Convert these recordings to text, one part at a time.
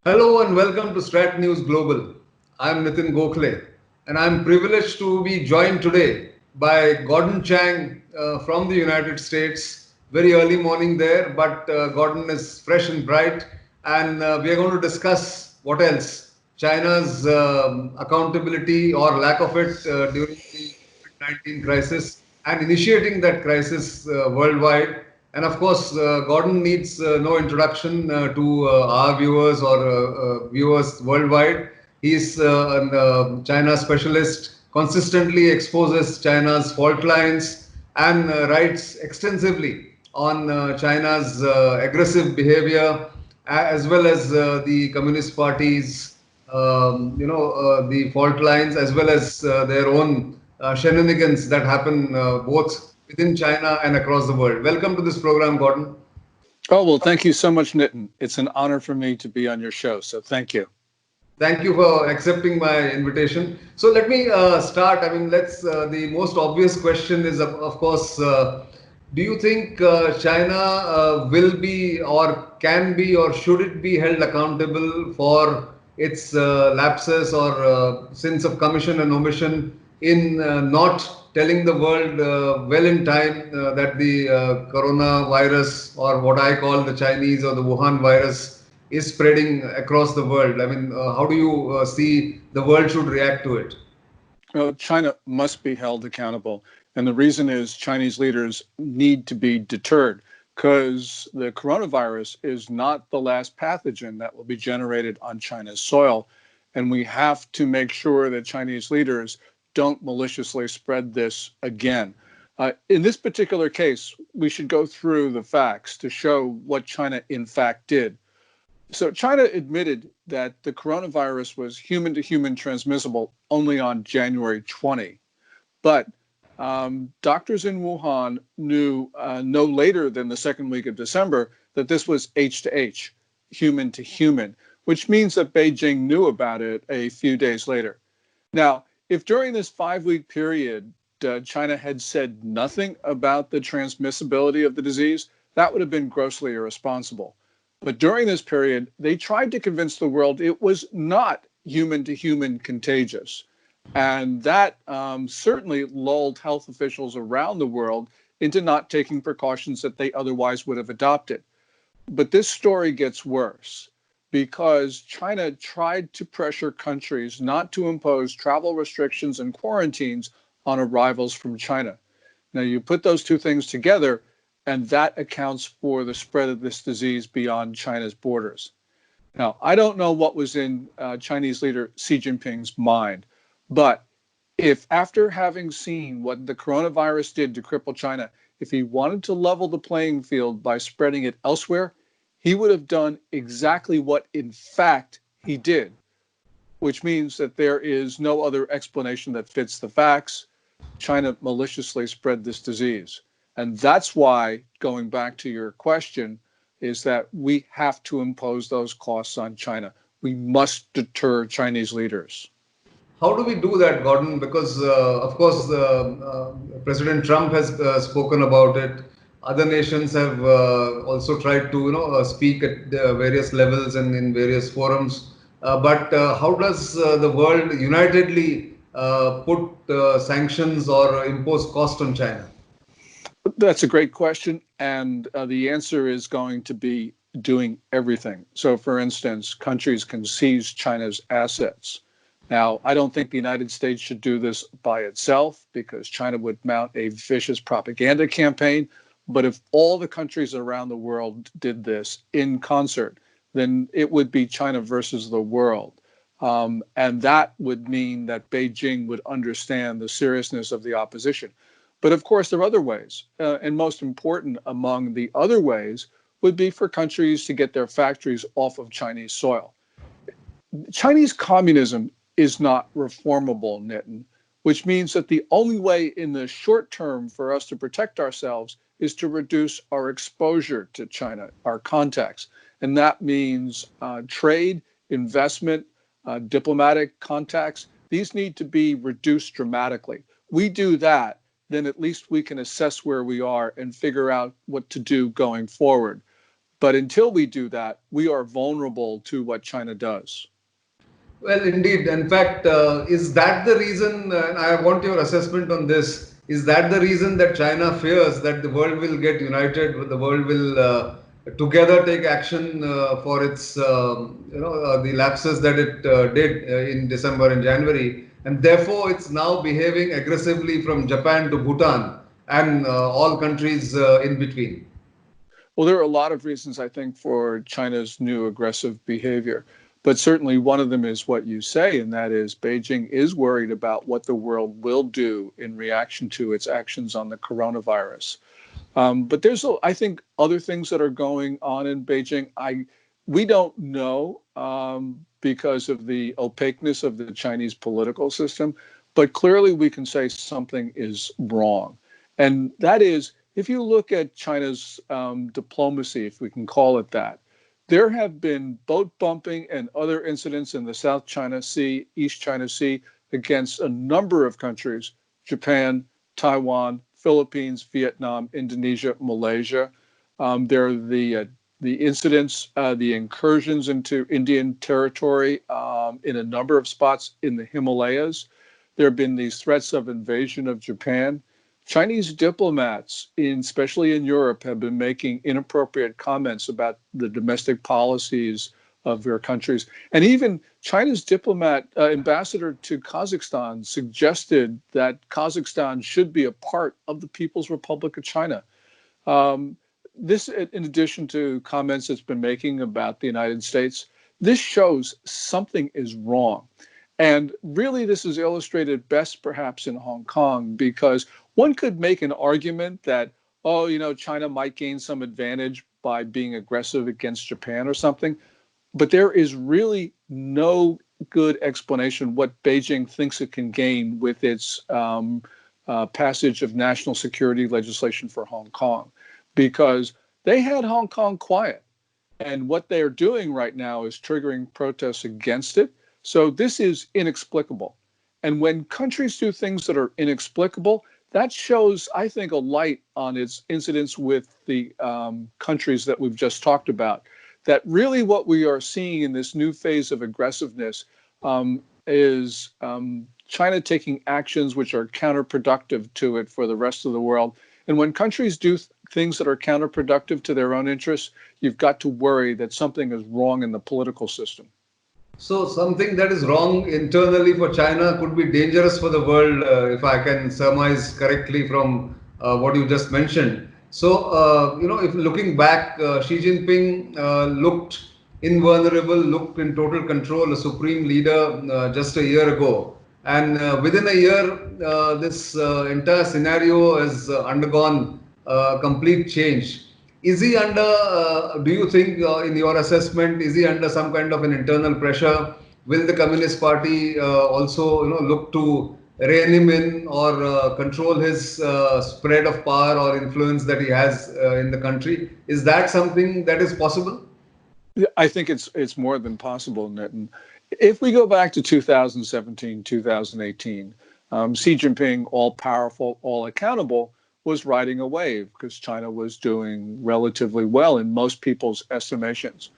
Hello and welcome to StratNews Global. I'm Nitin Gokhale and I'm privileged to be joined today by Gordon Chang from the United States. Very early morning there, but Gordon is fresh and bright, and we are going to discuss what else? China's accountability or lack of it during the COVID-19 crisis and initiating that crisis worldwide. And of course, Gordon needs no introduction to our viewers or viewers worldwide. He's a China specialist, consistently exposes China's fault lines, and writes extensively on China's aggressive behavior, as well as the Communist Party's, the fault lines, as well as their own shenanigans that happen both within China and across the world. Welcome to this program, Gordon. Oh, well, thank you so much, Nitin. It's an honor for me to be on your show, so thank you. Thank you for accepting my invitation. So let me start. I mean, let's. The most obvious question is, of course, do you think China will be, or can be, or should it be held accountable for its lapses or sins of commission and omission in not telling the world well in time that the coronavirus, or what I call the Chinese or the Wuhan virus, is spreading across the world? I mean, how do you see the world should react to it? Well, China must be held accountable. And the reason is Chinese leaders need to be deterred because the coronavirus is not the last pathogen that will be generated on China's soil. And we have to make sure that Chinese leaders don't maliciously spread this again. In this particular case, we should go through the facts to show what China in fact did. So China admitted that the coronavirus was human to human transmissible only on January 20. But doctors in Wuhan knew no later than the second week of December that this was H to H, human to human, which means that Beijing knew about it a few days later. Now, if during this 5-week period, China had said nothing about the transmissibility of the disease, that would have been grossly irresponsible. But during this period, they tried to convince the world it was not human to human contagious. And that certainly lulled health officials around the world into not taking precautions that they otherwise would have adopted. But this story gets worse because China tried to pressure countries not to impose travel restrictions and quarantines on arrivals from China. Now, you put those two things together, and that accounts for the spread of this disease beyond China's borders. Now, I don't know what was in Chinese leader Xi Jinping's mind, but if after having seen what the coronavirus did to cripple China, if he wanted to level the playing field by spreading it elsewhere, he would have done exactly what in fact he did, which means that there is no other explanation that fits the facts. China maliciously spread this disease. And that's why, going back to your question, is that we have to impose those costs on China. We must deter Chinese leaders. How do we do that, Gordon? Because, of course, President Trump has spoken about it. Other nations have also tried to, speak at various levels and in various forums. But how does the world unitedly put sanctions or impose cost on China? That's a great question. And the answer is going to be doing everything. So, for instance, countries can seize China's assets. Now, I don't think the United States should do this by itself because China would mount a vicious propaganda campaign. But if all the countries around the world did this in concert, then it would be China versus the world. And that would mean that Beijing would understand the seriousness of the opposition. But of course, there are other ways. And most important among the other ways would be for countries to get their factories off of Chinese soil. Chinese communism is not reformable, Nitin, which means that the only way in the short term for us to protect ourselves is to reduce our exposure to China, our contacts. And that means trade, investment, diplomatic contacts. These need to be reduced dramatically. We do that, then at least we can assess where we are and figure out what to do going forward. But until we do that, we are vulnerable to what China does. Well, indeed. In fact, is that the reason? And I want your assessment on this. Is that the reason that China fears that the world will get united, the world will together take action for its, the lapses that it did in December and January, and therefore it's now behaving aggressively from Japan to Bhutan and all countries in between? Well, there are a lot of reasons, I think, for China's new aggressive behavior. But certainly one of them is what you say, and that is Beijing is worried about what the world will do in reaction to its actions on the coronavirus. But there's, I think, other things that are going on in Beijing. We don't know because of the opaqueness of the Chinese political system, but clearly we can say something is wrong. And that is, if you look at China's diplomacy, if we can call it that, there have been boat bumping and other incidents in the South China Sea, East China Sea, against a number of countries: Japan, Taiwan, Philippines, Vietnam, Indonesia, Malaysia. There are the incidents, the incursions into Indian territory in a number of spots in the Himalayas. There have been these threats of invasion of Japan. Chinese diplomats, especially in Europe, have been making inappropriate comments about the domestic policies of their countries. And even China's ambassador to Kazakhstan suggested that Kazakhstan should be a part of the People's Republic of China. This, in addition to comments it's been making about the United States, this shows something is wrong. And really, this is illustrated best perhaps in Hong Kong, because one could make an argument that, China might gain some advantage by being aggressive against Japan or something. But there is really no good explanation what Beijing thinks it can gain with its passage of national security legislation for Hong Kong, because they had Hong Kong quiet. And what they are doing right now is triggering protests against it. So this is inexplicable. And when countries do things that are inexplicable, that shows, I think, a light on its incidents with the countries that we've just talked about. That really what we are seeing in this new phase of aggressiveness is China taking actions which are counterproductive to it for the rest of the world. And when countries do things that are counterproductive to their own interests, you've got to worry that something is wrong in the political system. So something that is wrong internally for China could be dangerous for the world, if I can surmise correctly from what you just mentioned. So, if looking back, Xi Jinping looked invulnerable, looked in total control, a supreme leader just a year ago. And within a year, this entire scenario has undergone complete change. Is he under, do you think, in your assessment, is he under some kind of an internal pressure? Will the Communist Party also, look to rein him in or control his spread of power or influence that he has in the country? Is that something that is possible? I think it's more than possible, Nitin. If we go back to 2017, 2018, Xi Jinping, all powerful, all accountable, was riding a wave because China was doing relatively well in most people's estimations.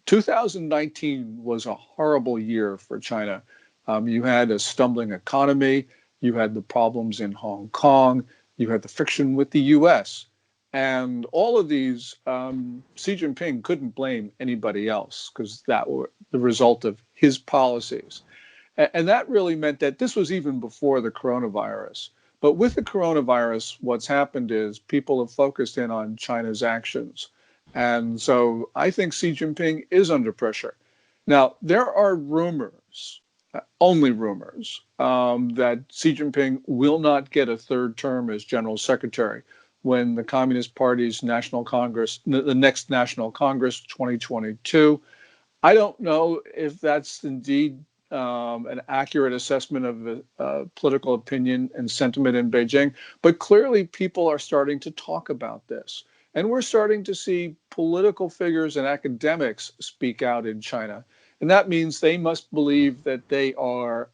2019 was a horrible year for China. You had a stumbling economy, you had the problems in Hong Kong, you had the friction with the US. And all of these, Xi Jinping couldn't blame anybody else because that were the result of his policies. And that really meant that this was even before the coronavirus. But with the coronavirus, what's happened is people have focused in on China's actions. And so I think Xi Jinping is under pressure. Now, there are rumors, only rumors, that Xi Jinping will not get a third term as general secretary when the Communist Party's National Congress, the next National Congress, 2022. I don't know if that's indeed an accurate assessment of political opinion and sentiment in Beijing, but clearly people are starting to talk about this. And we're starting to see political figures and academics speak out in China. And that means they must believe that they are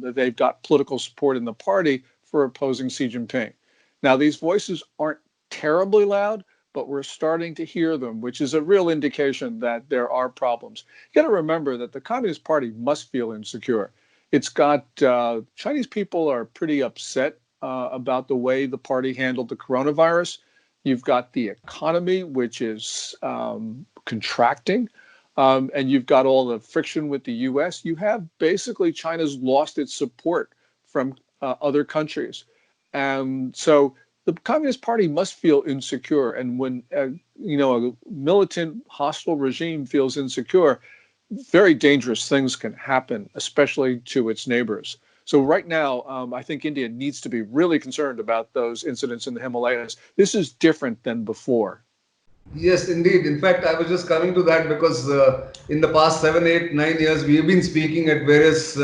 that they've got political support in the party for opposing Xi Jinping. Now, these voices aren't terribly loud, but we're starting to hear them, which is a real indication that there are problems. You got to remember that the Communist Party must feel insecure. It's got Chinese people are pretty upset about the way the party handled the coronavirus. You've got the economy, which is contracting. And you've got all the friction with the US. You have basically China's lost its support from other countries. And so the Communist Party must feel insecure. And when, a militant, hostile regime feels insecure, very dangerous things can happen, especially to its neighbors. So right now, I think India needs to be really concerned about those incidents in the Himalayas. This is different than before. Yes, indeed. In fact, I was just coming to that because in the past 7, 8, 9 years, we have been speaking at various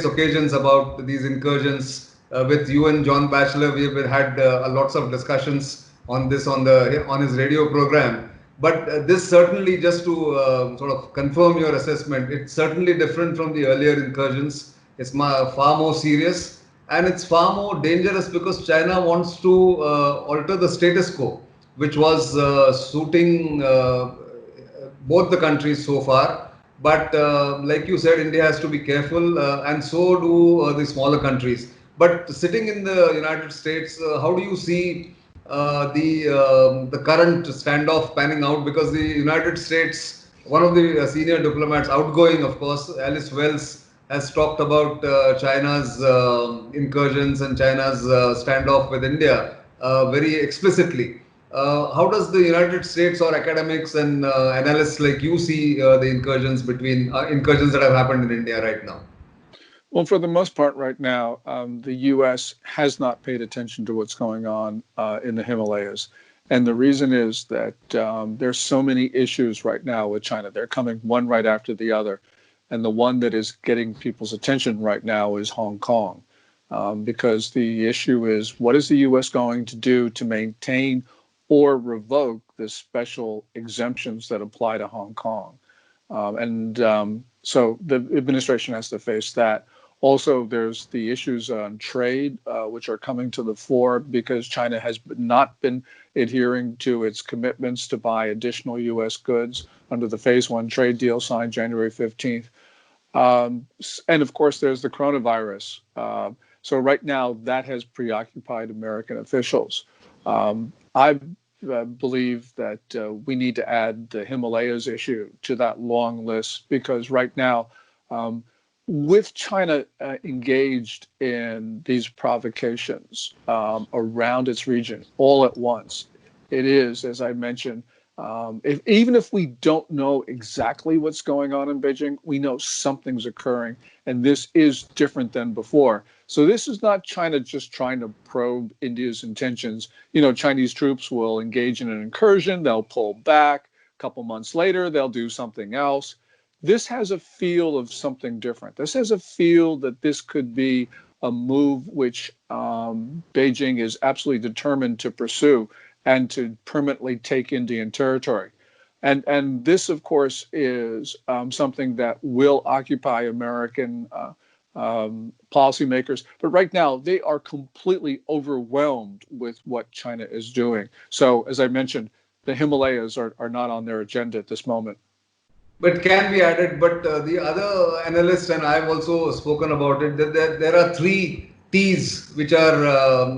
occasions about these incursions with you and John Batchelor. We have had lots of discussions on this on his radio program. But this certainly, just to sort of confirm your assessment, it's certainly different from the earlier incursions. It's far more serious, and it's far more dangerous because China wants to alter the status quo, which was suiting both the countries so far. But like you said, India has to be careful, and so do the smaller countries. But sitting in the United States, how do you see the current standoff panning out? Because the United States, one of the senior diplomats, outgoing, of course, Alice Wells, has talked about China's incursions and China's standoff with India very explicitly. How does the United States or academics and analysts like you see the incursions that have happened in India right now? Well, for the most part, right now, the U.S. has not paid attention to what's going on in the Himalayas. And the reason is that there's so many issues right now with China. They're coming one right after the other. And the one that is getting people's attention right now is Hong Kong, because the issue is, what is the U.S. going to do to maintain or revoke the special exemptions that apply to Hong Kong? So the administration has to face that. Also, there's the issues on trade, which are coming to the fore because China has not been adhering to its commitments to buy additional U.S. goods under the Phase 1 trade deal signed January 15th. And of course, there's the coronavirus. So right now, that has preoccupied American officials. I believe that we need to add the Himalayas issue to that long list because right now, with China engaged in these provocations around its region all at once, it is, as I mentioned, even if we don't know exactly what's going on in Beijing, we know something's occurring, and this is different than before. So this is not China just trying to probe India's intentions. Chinese troops will engage in an incursion, they'll pull back. A couple months later, they'll do something else. This has a feel of something different. This has a feel that this could be a move which Beijing is absolutely determined to pursue and to permanently take Indian territory. And this, of course, is something that will occupy American policymakers. But right now, they are completely overwhelmed with what China is doing. So, as I mentioned, the Himalayas are not on their agenda at this moment. But can be added. But the other analysts and I've also spoken about it. That there are three T's which are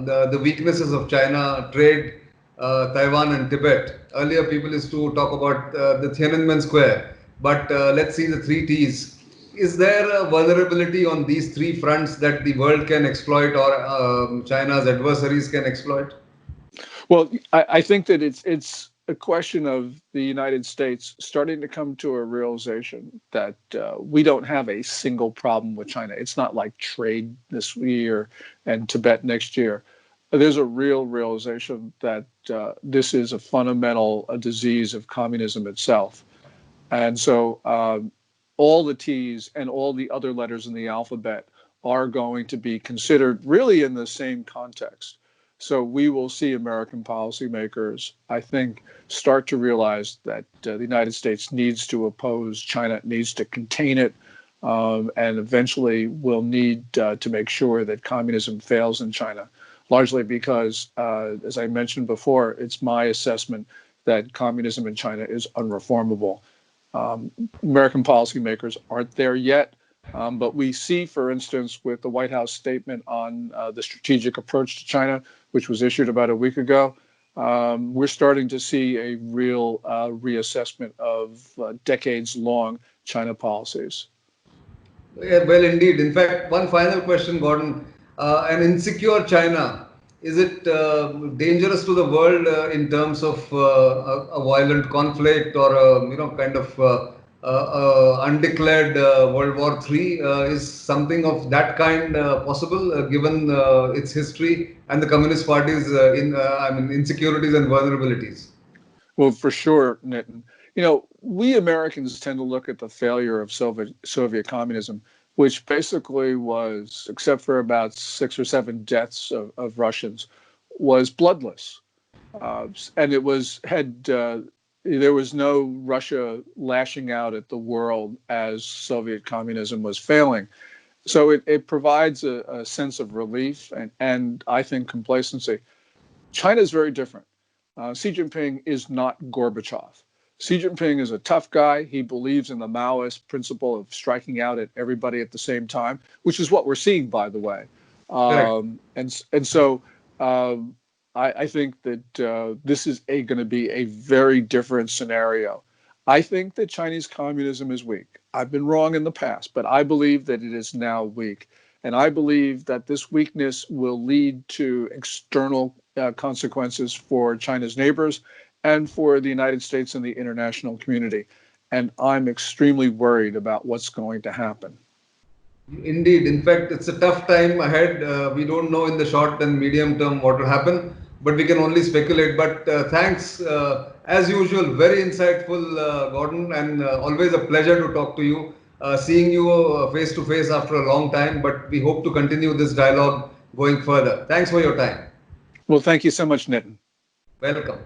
the weaknesses of China: trade, Taiwan, and Tibet. Earlier, people used to talk about the Tiananmen Square. But let's see the three T's. Is there a vulnerability on these three fronts that the world can exploit or China's adversaries can exploit? Well, I think that it's a question of the United States starting to come to a realization that we don't have a single problem with China. It's not like trade this year and Tibet next year. There's a real realization that this is a fundamental disease of communism itself. And so all the T's and all the other letters in the alphabet are going to be considered really in the same context. So we will see American policymakers, I think, start to realize that the United States needs to oppose China, needs to contain it, and eventually will need to make sure that communism fails in China. largely because, as I mentioned before, it's my assessment that communism in China is unreformable. American policymakers aren't there yet, but we see, for instance, with the White House statement on the strategic approach to China, which was issued about a week ago, we're starting to see a real reassessment of decades-long China policies. Yeah, well, indeed. In fact, one final question, Gordon. An insecure China, is it dangerous to the world in terms of a violent conflict or a kind of undeclared World War III? Is something of that kind possible, given its history and the Communist Party's insecurities and vulnerabilities? Well, for sure, Nitin. We Americans tend to look at the failure of Soviet communism, which basically was, except for about 6 or 7 deaths of Russians, was bloodless, and there was no Russia lashing out at the world as Soviet communism was failing. So it provides a sense of relief and I think complacency. China is very different. Xi Jinping is not Gorbachev. Xi Jinping is a tough guy. He believes in the Maoist principle of striking out at everybody at the same time, which is what we're seeing, by the way. Correct. So I think that this is going to be a very different scenario. I think that Chinese communism is weak. I've been wrong in the past, but I believe that it is now weak. And I believe that this weakness will lead to external consequences for China's neighbors and for the United States and the international community. And I'm extremely worried about what's going to happen. Indeed. In fact, it's a tough time ahead. We don't know in the short and medium term what will happen, but we can only speculate. But thanks, as usual, very insightful, Gordon, and always a pleasure to talk to you. Seeing you face to face after a long time, but we hope to continue this dialogue going further. Thanks for your time. Well, thank you so much, Nitin. Welcome.